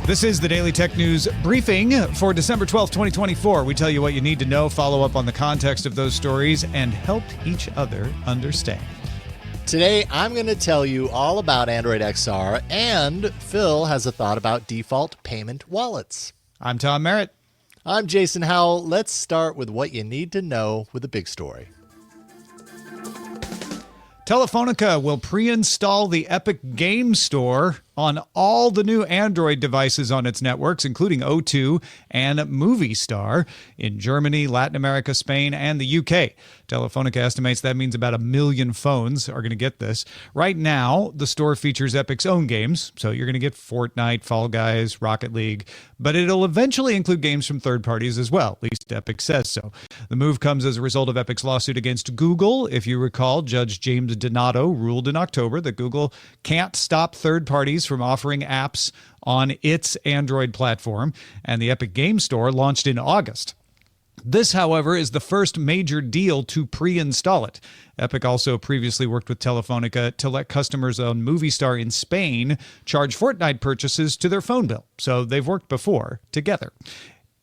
This is the Daily Tech News Briefing for December 12th, 2024. We tell you what you need to know, follow up on the context of those stories, and help each other understand. Today, I'm going to tell you all about Android XR, and Phil has a thought about default payment wallets. I'm Tom Merritt. I'm Jason Howell. Let's start with what you need to know with the big story. Telefonica will pre-install the Epic Game Store on all the new Android devices on its networks, including O2 and Movistar in Germany, Latin America, Spain, and the UK. Telefonica estimates that means about 1 million phones are going to get this. Right now, the store features Epic's own games, so you're going to get Fortnite, Fall Guys, Rocket League, but it'll eventually include games from third parties as well, at least Epic says so. The move comes as a result of Epic's lawsuit against Google. If you recall, Judge James Donato ruled in October that Google can't stop third parties from offering apps on its Android platform, and the Epic Game Store launched in August. This, however, is the first major deal to pre-install it. Epic also previously worked with Telefonica to let customers on Movistar in Spain charge Fortnite purchases to their phone bill, so they've worked before together.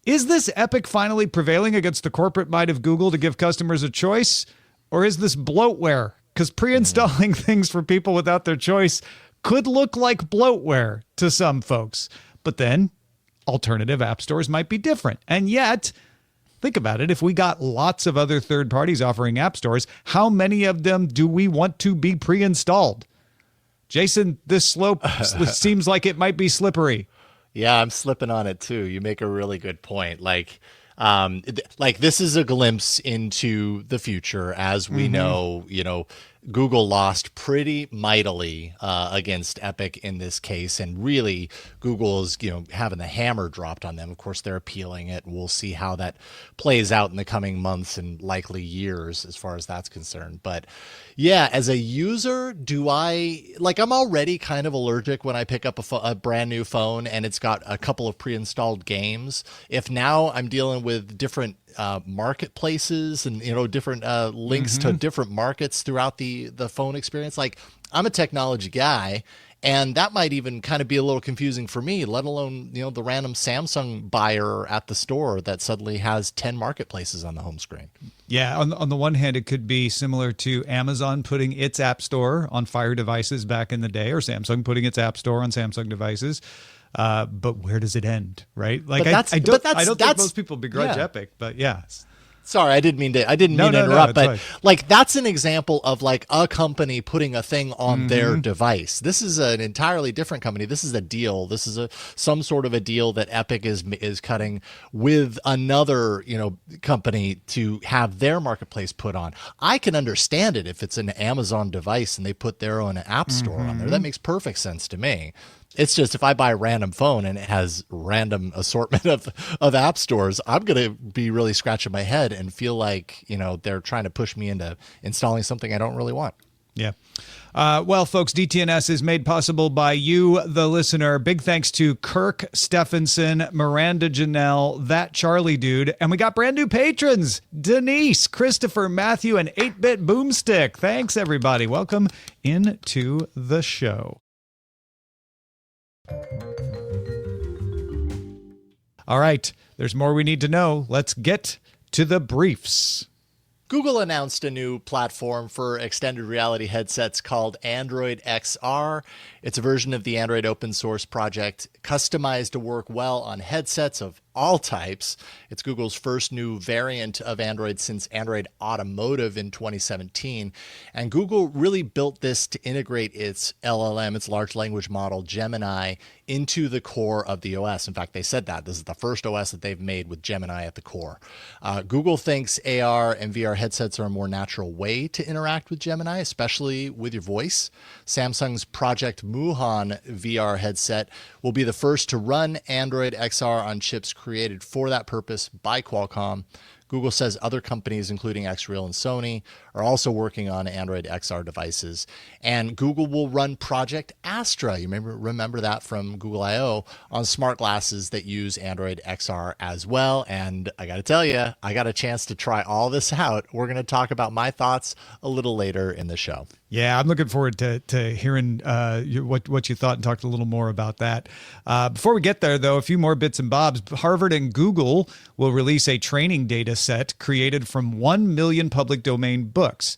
Is this Epic finally prevailing against the corporate might of Google to give customers a choice, or is this bloatware? Because pre-installing things for people without their choice could look like bloatware to some folks. But then alternative app stores might be different. And yet, think about it. If we got lots of other third parties offering app stores, how many of them do we want to be pre-installed? Jason, this slope seems like it might be slippery. Yeah, I'm slipping on it too. You make a really good point. Like this is a glimpse into the future. As we know, Google lost pretty mightily against Epic in this case, and really Google is having the hammer dropped on them. Of course, they're appealing it, and we'll see how that plays out in the coming months and likely years as far as that's concerned. But yeah, as a user, I'm already kind of allergic when I pick up a brand new phone and it's got a couple of pre-installed games. If now I'm dealing with different marketplaces and different links to different markets throughout the phone experience, like I'm a technology guy, and that might even kind of be a little confusing for me, let alone the random Samsung buyer at the store that suddenly has 10 marketplaces on the home screen. Yeah, on the one hand, it could be similar to Amazon putting its app store on Fire devices back in the day, or Samsung putting its app store on Samsung devices. But where does it end, right? Like I don't think most people begrudge Epic, but yeah. Sorry, I didn't mean to interrupt, but like that's an example of like a company putting a thing on their device. This is an entirely different company. This is a deal. This is some sort of a deal that Epic is cutting with another company to have their marketplace put on. I can understand it if it's an Amazon device and they put their own app store on there. That makes perfect sense to me. It's just if I buy a random phone and it has random assortment of app stores, I'm going to be really scratching my head and feel like, they're trying to push me into installing something I don't really want. Yeah. Well, folks, DTNS is made possible by you, the listener. Big thanks to Kirk Stephenson, Miranda Janelle, That Charlie Dude. And we got brand new patrons, Denise, Christopher, Matthew, and 8-Bit Boomstick. Thanks, everybody. Welcome into the show. All right, there's more we need to know. Let's get to the briefs. Google announced a new platform for extended reality headsets called Android XR. It's a version of the Android open source project customized to work well on headsets of all types. It's Google's first new variant of Android since Android Automotive in 2017. And Google really built this to integrate its LLM, its large language model, Gemini, into the core of the OS. In fact, they said that. This is the first OS that they've made with Gemini at the core. Google thinks AR and VR headsets are a more natural way to interact with Gemini, especially with your voice. Samsung's Project Muhan VR headset will be the first to run Android XR on chips created for that purpose by Qualcomm. Google says other companies, including Xreal and Sony, are also working on Android XR devices. And Google will run Project Astra, you remember that from Google I/O, on smart glasses that use Android XR as well. And I got to tell you, I got a chance to try all this out. We're going to talk about my thoughts a little later in the show. Yeah, I'm looking forward to hearing what you thought and talked a little more about that. Before we get there, though, a few more bits and bobs. Harvard and Google will release a training data set created from 1 million public domain books.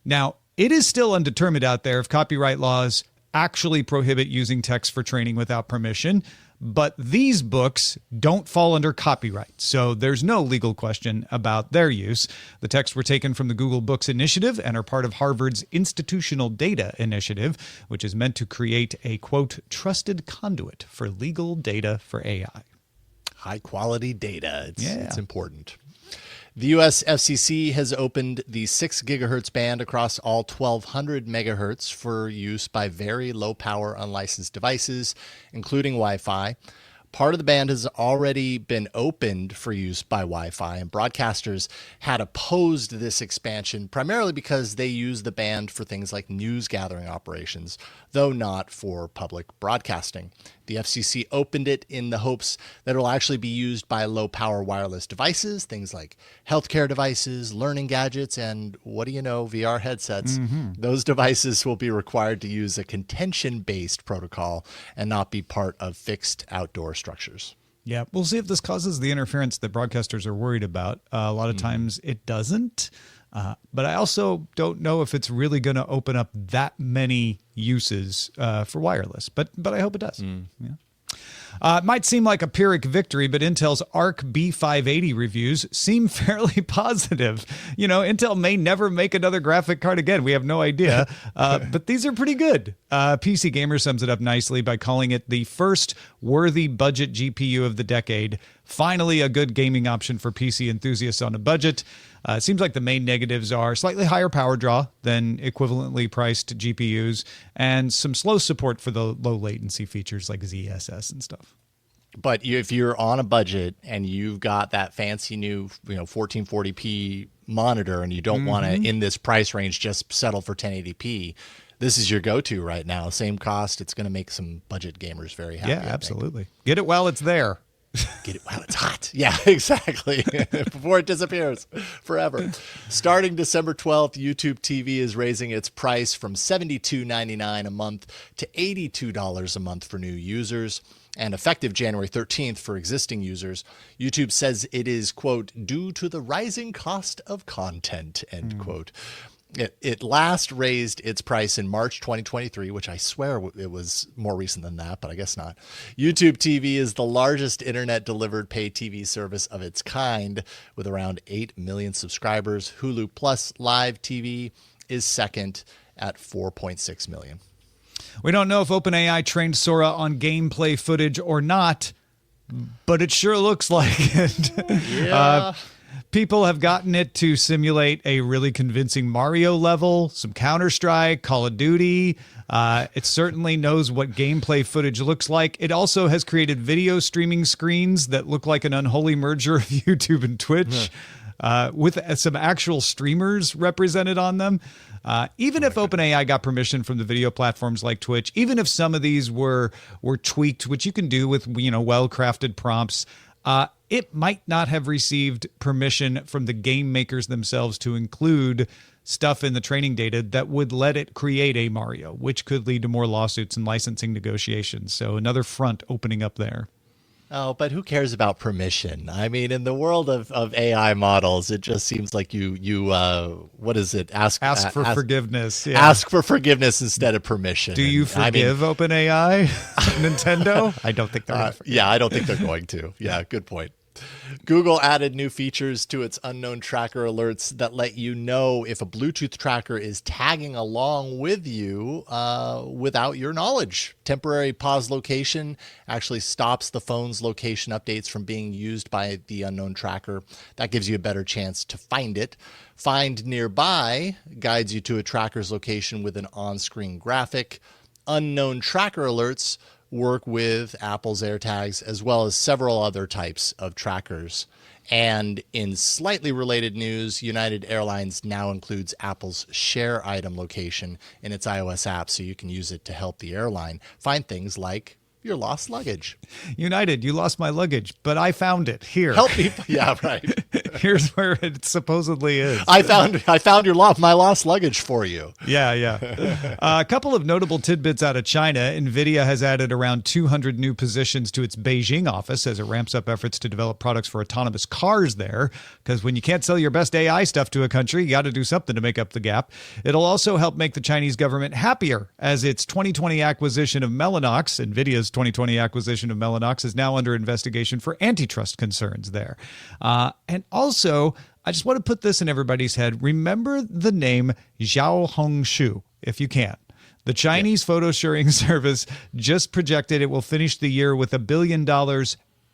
Now, it is still undetermined out there if copyright laws actually prohibit using text for training without permission, but these books don't fall under copyright, so there's no legal question about their use. The texts were taken from the Google Books Initiative and are part of Harvard's Institutional Data Initiative, which is meant to create a, quote, trusted conduit for legal data for AI. High quality data. It's important. The U.S. FCC has opened the 6 gigahertz band across all 1,200 megahertz for use by very low-power unlicensed devices, including Wi-Fi. Part of the band has already been opened for use by Wi-Fi, and broadcasters had opposed this expansion primarily because they use the band for things like news gathering operations, though not for public broadcasting. The FCC opened it in the hopes that it will actually be used by low-power wireless devices, things like healthcare devices, learning gadgets, and what do you know, VR headsets. Those devices will be required to use a contention-based protocol and not be part of fixed outdoor structures. Yeah, we'll see if this causes the interference that broadcasters are worried about. A lot of times it doesn't. But I also don't know if it's really going to open up that many uses for wireless. But I hope it does. Yeah. It might seem like a Pyrrhic victory, but Intel's Arc B580 reviews seem fairly positive. You know, Intel may never make another graphic card again. We have no idea. But these are pretty good. PC Gamer sums it up nicely by calling it the first worthy budget GPU of the decade. Finally, a good gaming option for PC enthusiasts on a budget. It seems like the main negatives are slightly higher power draw than equivalently priced GPUs and some slow support for the low latency features like ZSS and stuff. But if you're on a budget and you've got that fancy new 1440p monitor and you don't want to, in this price range, just settle for 1080p, this is your go-to right now. Same cost. It's going to make some budget gamers very happy. Yeah, absolutely. Get it while it's there. Get it while it's hot. Yeah, exactly. Before it disappears forever. Starting December 12th, YouTube TV is raising its price from $72.99 a month to $82 a month for new users. And effective January 13th for existing users, YouTube says it is, quote, due to the rising cost of content, end quote. It last raised its price in March 2023, which I swear it was more recent than that, but I guess not. YouTube TV is the largest internet-delivered pay TV service of its kind, with around 8 million subscribers. Hulu Plus Live TV is second at 4.6 million. We don't know if OpenAI trained Sora on gameplay footage or not, but it sure looks like it. Yeah. People have gotten it to simulate a really convincing Mario level, some Counter-Strike, Call of Duty. It certainly knows what gameplay footage looks like. It also has created video streaming screens that look like an unholy merger of YouTube and Twitch, with some actual streamers represented on them. Even if OpenAI got permission from the video platforms like Twitch, even if some of these were tweaked, which you can do with well-crafted prompts, it might not have received permission from the game makers themselves to include stuff in the training data that would let it create a Mario, which could lead to more lawsuits and licensing negotiations. So another front opening up there. Oh, but who cares about permission? I mean, in the world of AI models, it just seems like you what is it? Ask for forgiveness. Yeah. Ask for forgiveness instead of permission. Do you forgive OpenAI, Nintendo? I don't think they're going to. Yeah, I don't think they're going to. Yeah, good point. Google added new features to its unknown tracker alerts that let you know if a Bluetooth tracker is tagging along with you without your knowledge. Temporary pause location actually stops the phone's location updates from being used by the unknown tracker. That gives you a better chance to find it. Find nearby guides you to a tracker's location with an on-screen graphic. Unknown tracker alerts work with Apple's AirTags as well as several other types of trackers. And in slightly related news, United Airlines now includes Apple's Share item location in its iOS app, so you can use it to help the airline find things like your lost luggage. United, you lost my luggage, but I found it here. Help me. Yeah, right. Here's where it supposedly is. I found my lost luggage for you. Yeah. A couple of notable tidbits out of China. NVIDIA has added around 200 new positions to its Beijing office as it ramps up efforts to develop products for autonomous cars there. Because when you can't sell your best AI stuff to a country, you got to do something to make up the gap. It'll also help make the Chinese government happier, as its 2020 acquisition of Mellanox, NVIDIA's 2020 acquisition of Mellanox, is now under investigation for antitrust concerns there. And also, I just want to put this in everybody's head. Remember the name Xiaohongshu, if you can. The Chinese photo sharing service just projected it will finish the year with $1 billion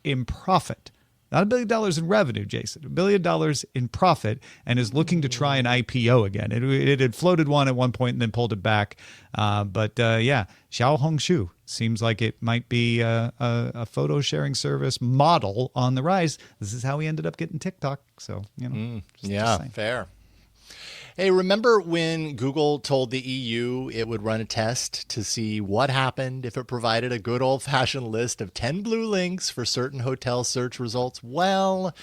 in profit. Not $1 billion in revenue, Jason. $1 billion in profit, and is looking to try an IPO again. It had floated one at one point and then pulled it back. But Xiaohongshu seems like it might be a photo sharing service model on the rise. This is how we ended up getting TikTok. So, just fair. Hey, remember when Google told the EU it would run a test to see what happened if it provided a good old-fashioned list of 10 blue links for certain hotel search results? Well,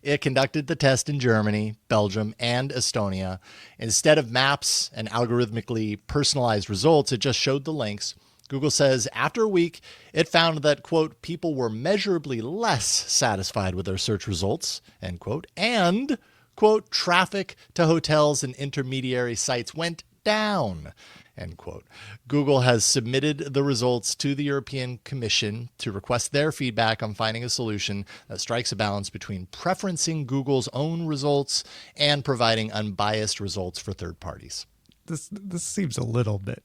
it conducted the test in Germany, Belgium, and Estonia. Instead of maps and algorithmically personalized results, it just showed the links. Google says after a week, it found that, quote, people were measurably less satisfied with their search results, end quote, and, quote, traffic to hotels and intermediary sites went down, end quote. Google has submitted the results to the European Commission to request their feedback on finding a solution that strikes a balance between preferencing Google's own results and providing unbiased results for third parties. This seems a little bit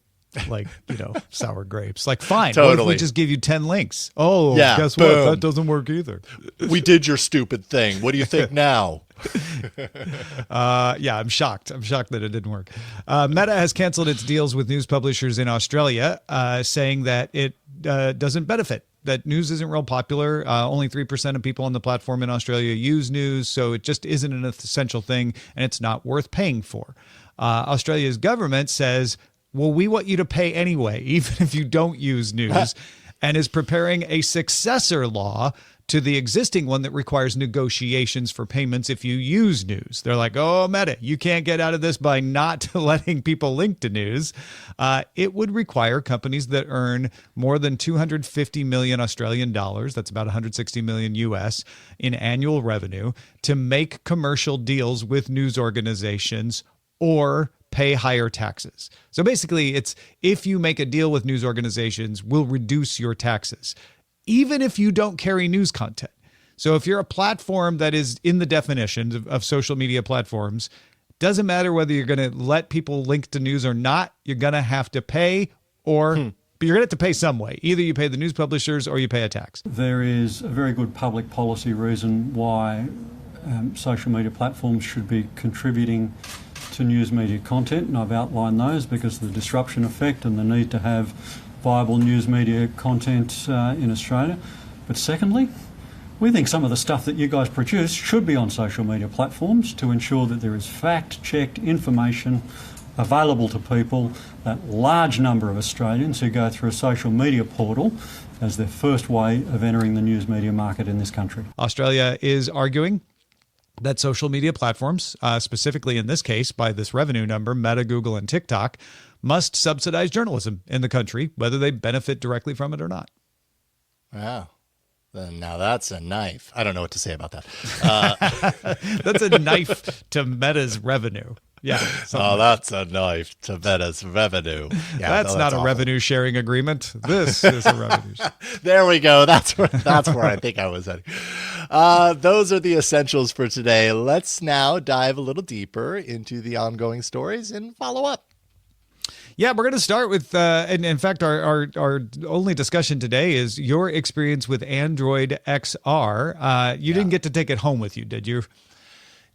like, sour grapes. Like, fine, totally. What if we just give you 10 links? Oh, yeah, guess boom. what? That doesn't work either. We did your stupid thing. What do you think now? I'm shocked. I'm shocked that it didn't work. Meta has canceled its deals with news publishers in Australia, saying that it doesn't benefit. That news isn't real popular. Only 3% of people on the platform in Australia use news, so it just isn't an essential thing, and it's not worth paying for. Australia's government says, well, we want you to pay anyway, even if you don't use news, and is preparing a successor law to the existing one that requires negotiations for payments if you use news. They're like, oh, Meta, you can't get out of this by not letting people link to news. It would require companies that earn more than 250 million Australian dollars, that's about 160 million US, in annual revenue, to make commercial deals with news organizations or pay higher taxes. So basically, it's if you make a deal with news organizations, we'll reduce your taxes, even if you don't carry news content. So if you're a platform that is in the definitions of social media platforms, doesn't matter whether you're going to let people link to news or not, you're going to have to pay, or but you're going to have to pay some way. Either you pay the news publishers or you pay a tax. There is a very good public policy reason why social media platforms should be contributing to news media content, and I've outlined those because of the disruption effect and the need to have viable news media content in Australia. But secondly, we think some of the stuff that you guys produce should be on social media platforms to ensure that there is fact-checked information available to people, that large number of Australians who go through a social media portal as their first way of entering the news media market in this country. Australia is arguing that social media platforms, specifically in this case by this revenue number, Meta, Google, and TikTok, must subsidize journalism in the country, whether they benefit directly from it or not. Wow. Now that's a knife. I don't know what to say about that. That's a knife to Meta's revenue. Yeah. That's a knife to Meta's revenue. Yeah, that's not a revenue sharing agreement. This is a revenue. There we go. That's where I think I was heading. Those are the essentials for today. Let's now dive a little deeper into the ongoing stories and follow up. Yeah, we're going to start with, and in fact, our only discussion today is your experience with Android XR. You didn't get to take it home with you, did you?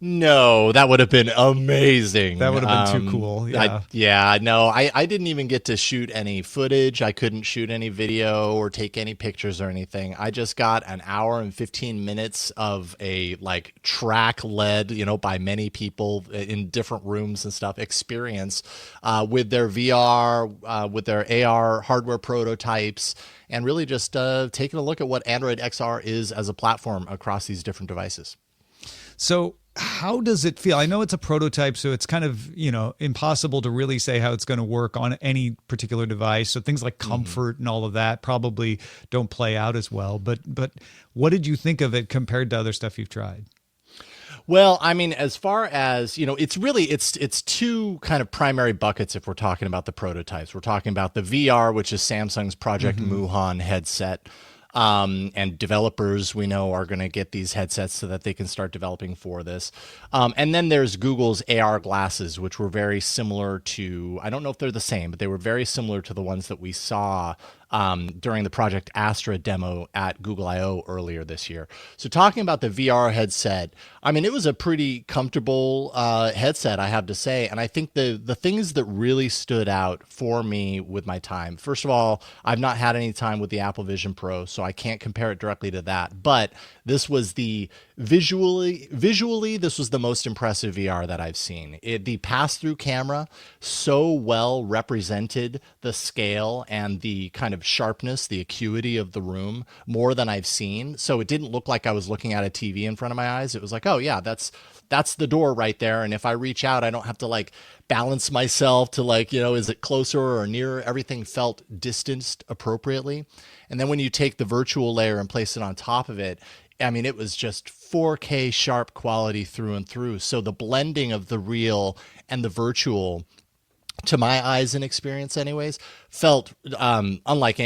No, that would have been amazing. That would have been too cool. I didn't even get to shoot any footage. I couldn't shoot any video or take any pictures or anything. I just got an hour and 15 minutes of a like track led, by many people in different rooms and stuff experience with their VR, with their AR hardware prototypes, and really just taking a look at what Android XR is as a platform across these different devices. So how does it feel? I know it's a prototype, so it's kind of, impossible to really say how it's going to work on any particular device. So things like comfort and all of that probably don't play out as well. But what did you think of it compared to other stuff you've tried? Well, I mean, as far as, it's two kind of primary buckets if we're talking about the prototypes. We're talking about the VR, which is Samsung's Project Muhan headset. And developers we know are going to get these headsets so that they can start developing for this. And then there's Google's AR glasses, which were very similar to, I don't know if they're the same, but they were very similar to the ones that we saw during the Project Astra demo at Google I/O earlier this year. So talking about the VR headset, I mean, it was a pretty comfortable headset, I have to say. And I think the things that really stood out for me with my time, first of all, I've not had any time with the Apple Vision Pro, so I can't compare it directly to that. But this was visually, this was the most impressive VR that I've seen. The pass-through camera so well represented the scale and the kind of sharpness, the acuity of the room more than I've seen. So it didn't look like I was looking at a TV in front of my eyes. It was like, oh yeah, that's the door right there. And if I reach out, I don't have to like balance myself to like, is it closer or nearer? Everything felt distanced appropriately. And then when you take the virtual layer and place it on top of it, I mean, it was just 4K sharp quality through and through. So the blending of the real and the virtual, to my eyes and experience anyways, felt unlike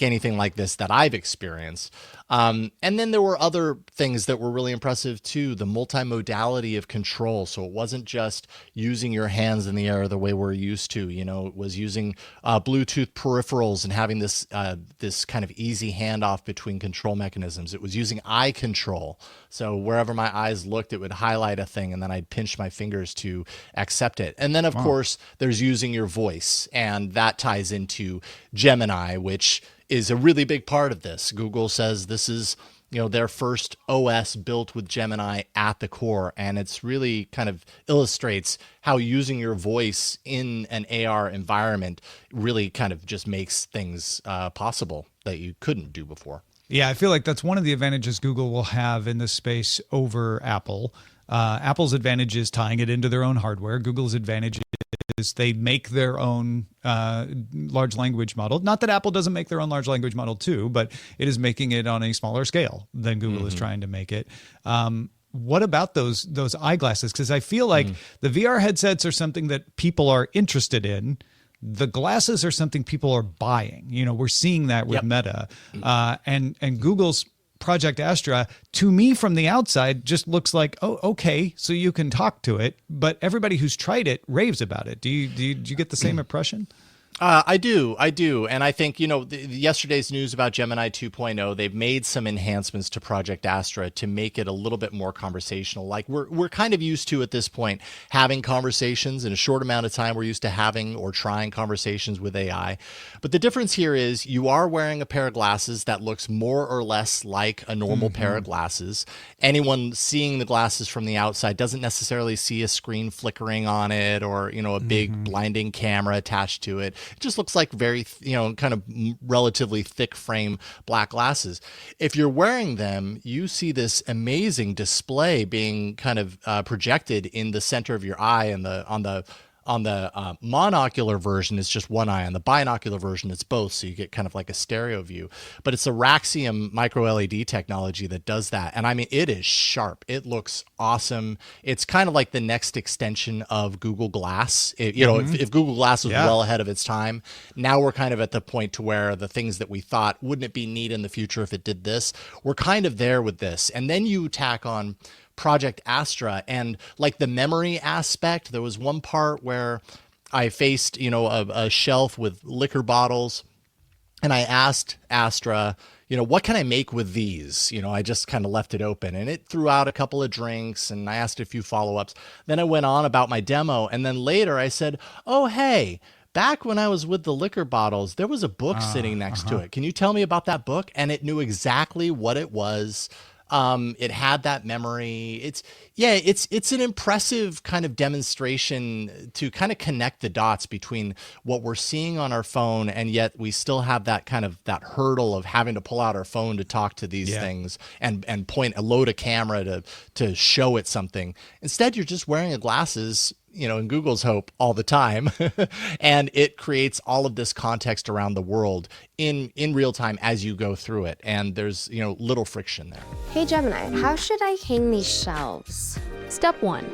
anything like this that I've experienced. And then there were other things that were really impressive too. The multimodality of control. So it wasn't just using your hands in the air the way we're used to. It was using Bluetooth peripherals and having this kind of easy handoff between control mechanisms. It was using eye control. So wherever my eyes looked, it would highlight a thing, and then I'd pinch my fingers to accept it. And then, of course, there's using your voice, and that ties into Gemini, which is a really big part of this. Google says this is, their first OS built with Gemini at the core. And it's really kind of illustrates how using your voice in an AR environment really kind of just makes things possible that you couldn't do before. Yeah, I feel like that's one of the advantages Google will have in this space over Apple. Apple's advantage is tying it into their own hardware. Google's advantage is they make their own large language model. Not that Apple doesn't make their own large language model too, but it is making it on a smaller scale than Google is trying to make it. What about those eyeglasses? Because I feel like the VR headsets are something that people are interested in. The glasses are something people are buying. We're seeing that with Meta, and Google's Project Astra, to me from the outside, just looks like, oh, okay, so you can talk to it. But everybody who's tried it raves about it. Do you get the same impression? I do. And I think, yesterday's news about Gemini 2.0, they've made some enhancements to Project Astra to make it a little bit more conversational. Like we're kind of used to at this point having conversations in a short amount of time. We're used to having or trying conversations with AI. But the difference here is you are wearing a pair of glasses that looks more or less like a normal pair of glasses. Anyone seeing the glasses from the outside doesn't necessarily see a screen flickering on it or, a big blinding camera attached to it. It just looks like very, kind of relatively thick frame black glasses. If you're wearing them, you see this amazing display being kind of projected in the center of your eye and on the monocular version, it's just one eye. On the binocular version, it's both, so you get kind of like a stereo view. But it's the Raxium micro LED technology that does that. And I mean, it is sharp. It looks awesome. It's kind of like the next extension of Google Glass. If Google Glass was well ahead of its time, now we're kind of at the point to where the things that we thought, wouldn't it be neat in the future if it did this? We're kind of there with this. And then you tack on Project Astra and like the memory aspect. There was one part where I faced, a shelf with liquor bottles, and I asked Astra, what can I make with these? I just kind of left it open, and it threw out a couple of drinks, and I asked a few follow-ups. Then I went on about my demo, and then later I said, oh, hey, back when I was with the liquor bottles, there was a book sitting next to it. Can you tell me about that book? And it knew exactly what it was. It had that memory. It's an impressive kind of demonstration to kind of connect the dots between what we're seeing on our phone, and yet we still have that kind of that hurdle of having to pull out our phone to talk to these things and load a camera to show it something. Instead, you're just wearing the glasses, in Google's hope, all the time. And it creates all of this context around the world in real time as you go through it. And there's, little friction there. Hey Gemini, how should I hang these shelves? Step 1.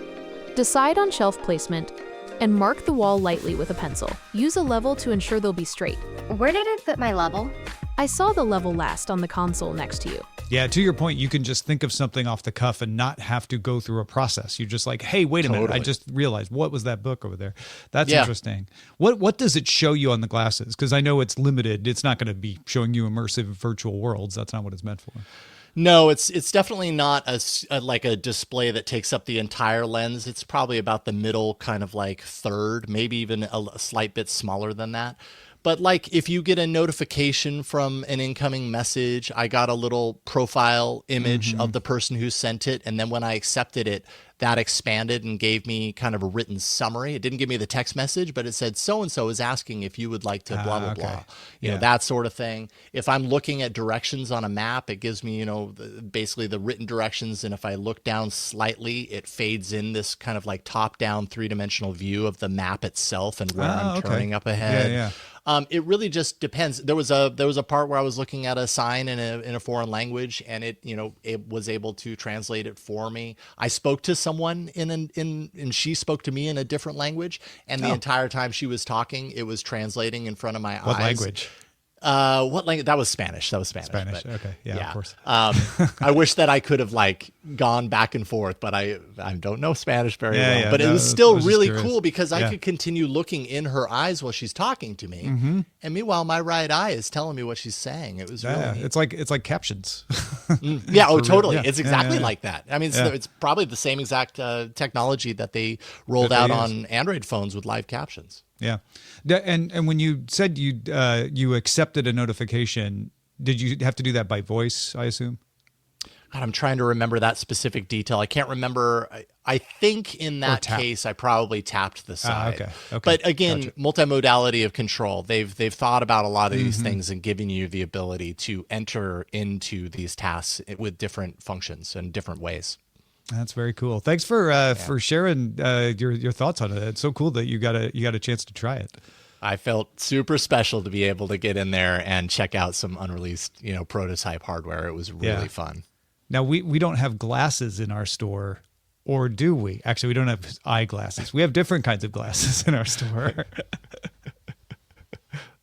Decide on shelf placement and mark the wall lightly with a pencil. Use a level to ensure they'll be straight. Where did I put my level? I saw the level last on the console next to you. Yeah, to your point, you can just think of something off the cuff and not have to go through a process. You're just like, hey, wait a minute, I just realized, what was that book over there? That's interesting. What does it show you on the glasses? Because I know it's limited. It's not going to be showing you immersive virtual worlds. That's not what it's meant for. No, it's definitely not like a display that takes up the entire lens. It's probably about the middle kind of like third, maybe even a slight bit smaller than that. But like if you get a notification from an incoming message, I got a little profile image of the person who sent it. And then when I accepted it, that expanded and gave me kind of a written summary. It didn't give me the text message, but it said, so-and-so is asking if you would like to blah, blah, blah. You know, that sort of thing. If I'm looking at directions on a map, it gives me, basically the written directions. And if I look down slightly, it fades in this kind of like top-down three-dimensional view of the map itself and where I'm turning up ahead. It really just depends. There was a part where I was looking at a sign in a foreign language, and it was able to translate it for me. I spoke to someone and she spoke to me in a different language, and the entire time she was talking, it was translating in front of my eyes. What language? What language? That was Spanish. Spanish. But, okay. Yeah, of course. I wish that I could have gone back and forth, but I don't know Spanish very well. But it was still really cool because I could continue looking in her eyes while she's talking to me, and meanwhile my right eye is telling me what she's saying. It was really neat. It's like captions. Totally. It's exactly like that. I mean, it's probably the same exact technology that they rolled out on Android phones with live captions. Yeah. And when you said you accepted a notification, did you have to do that by voice, I assume? God, I'm trying to remember that specific detail. I can't remember. I think in that case, I probably tapped the side. Okay. But again, multimodality of control. They've thought about a lot of these things and giving you the ability to enter into these tasks with different functions and different ways. That's very cool. Thanks for sharing your thoughts on it. It's so cool that you got a chance to try it. I felt super special to be able to get in there and check out some unreleased, prototype hardware. It was really fun. Now we don't have glasses in our store, or do we? Actually, we don't have eyeglasses. We have different kinds of glasses in our store.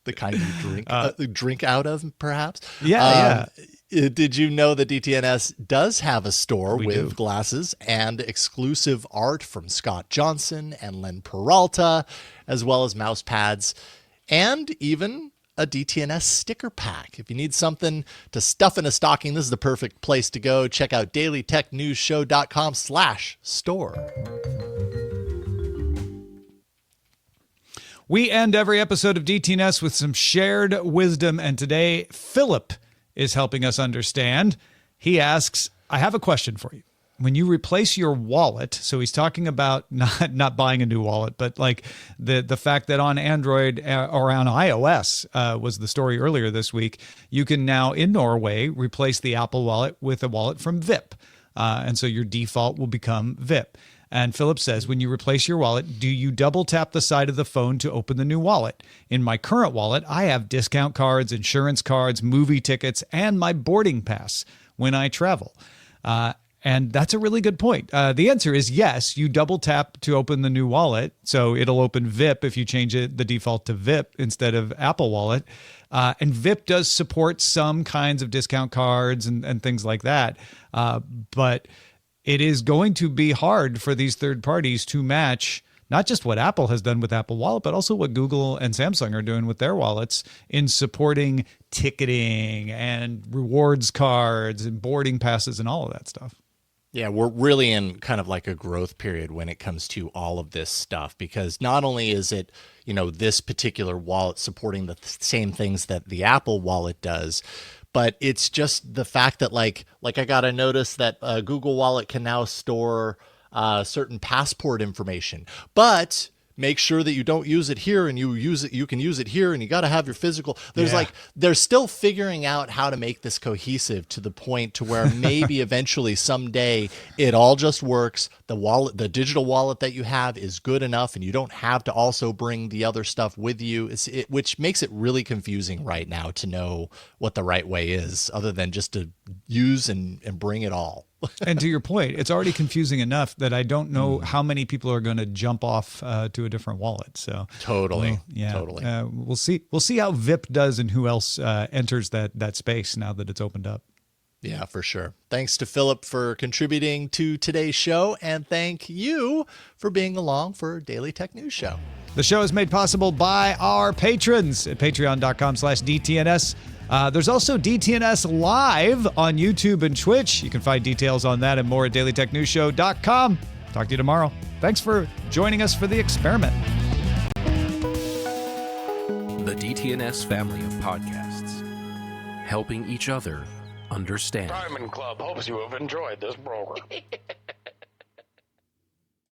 The kind you drink out of, perhaps. Yeah. Did you know that DTNS does have a store with glasses and exclusive art from Scott Johnson and Len Peralta, as well as mouse pads, and even a DTNS sticker pack? If you need something to stuff in a stocking, this is the perfect place to go. Check out dailytechnewsshow.com/store. We end every episode of DTNS with some shared wisdom, and today Philip is helping us understand. He asks, I have a question for you. When you replace your wallet, so he's talking about not buying a new wallet, but like the fact that on Android or on iOS was the story earlier this week, you can now in Norway replace the Apple Wallet with a wallet from VIP. And so your default will become VIP. And Philip says, when you replace your wallet, do you double tap the side of the phone to open the new wallet? In my current wallet, I have discount cards, insurance cards, movie tickets, and my boarding pass when I travel. And that's a really good point. The answer is yes, you double tap to open the new wallet. So it'll open VIP if you change the default to VIP instead of Apple Wallet. And VIP does support some kinds of discount cards and things like that. But it is going to be hard for these third parties to match not just what Apple has done with Apple Wallet, but also what Google and Samsung are doing with their wallets in supporting ticketing and rewards cards and boarding passes and all of that stuff. Yeah, we're really in kind of like a growth period when it comes to all of this stuff, because not only is it, this particular wallet supporting the same things that the Apple Wallet does, but it's just the fact that like I got a notice that Google Wallet can now store certain passport information, but make sure that you don't use it here and you can use it here, and you got to have your physical. They're still figuring out how to make this cohesive to the point to where maybe eventually someday it all just works. The digital wallet that you have is good enough, and you don't have to also bring the other stuff with you, which makes it really confusing right now to know what the right way is, other than just to use and bring it all. And to your point, it's already confusing enough that I don't know how many people are going to jump off to a different wallet. So totally. We'll see. We'll see how VIP does and who else enters that space now that it's opened up. Yeah, for sure. Thanks to Philip for contributing to today's show, and thank you for being along for Daily Tech News Show. The show is made possible by our patrons at patreon.com/DTNS. There's also DTNS Live on YouTube and Twitch. You can find details on that and more at dailytechnewsshow.com. Talk to you tomorrow. Thanks for joining us for the experiment. The DTNS family of podcasts, helping each other understand. Diamond Club hopes you have enjoyed this program.